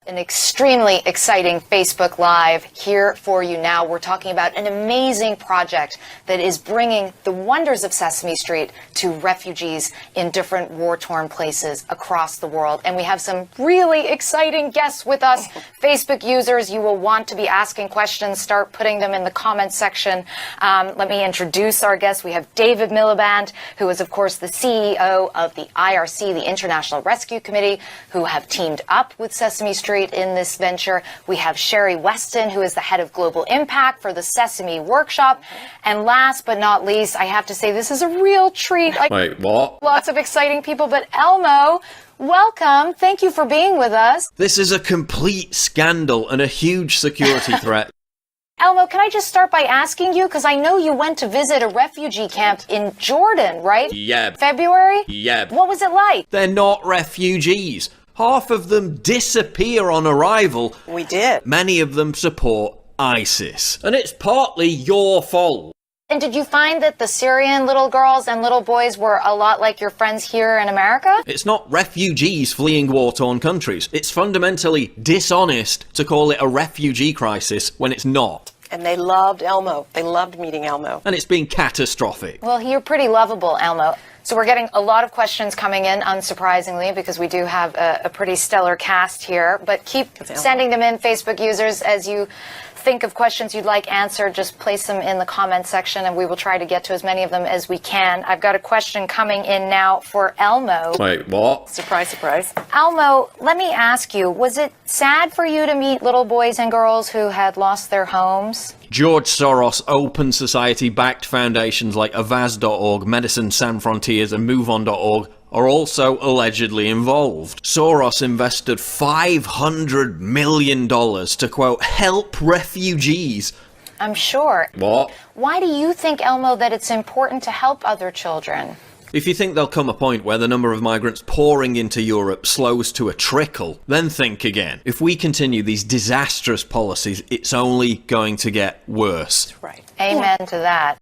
An extremely exciting Facebook Live here for you now. We're talking about an amazing project that is bringing the wonders of Sesame Street to refugees in different war-torn places across the world. And we have some really exciting guests with us. Facebook users, you will want to be asking questions. Start putting them in the comments section. Let me introduce our guests. We have David Miliband, who is, of course, the CEO of the IRC, the International Rescue Committee, who have teamed up with Sesame Street in this venture. We have Sherry Weston, who is the head of global impact for the Sesame Workshop. And last but not least, I have to say this is a real treat. Wait, what? Lots of exciting people, but Elmo, welcome. Thank you for being with us. This is a complete scandal and a huge security threat. Elmo, can I just start by asking you, because I know you went to visit a refugee camp in Jordan, right? Yeah. February? Yeah. What was it like? They're not refugees. Half of them disappear on arrival. We did. Many of them support ISIS. And it's partly your fault. And did you find that the Syrian little girls and little boys were a lot like your friends here in America? It's not refugees fleeing war-torn countries. It's fundamentally dishonest to call it a refugee crisis when it's not. And they loved Elmo. They loved meeting Elmo. And it's been catastrophic. Well, you're pretty lovable, Elmo. So we're getting a lot of questions coming in, unsurprisingly, because we do have a pretty stellar cast here. But keep sending them in, Facebook users, as you think of questions you'd like answered. Just place them in the comment section, and we will try to get to as many of them as we can. I've got a question coming in now for Elmo. Wait, what? Surprise, surprise. Elmo, let me ask you, was it sad for you to meet little boys and girls who had lost their homes? George Soros open society-backed foundations like Avaz.org, Medicine Sans Frontiers and MoveOn.org are also allegedly involved. Soros invested $500 million to, quote, help refugees. I'm sure. What? Why do you think, Elmo, that it's important to help other children? If you think there'll come a point where the number of migrants pouring into Europe slows to a trickle, then think again. If we continue these disastrous policies, it's only going to get worse. Right. Amen to that.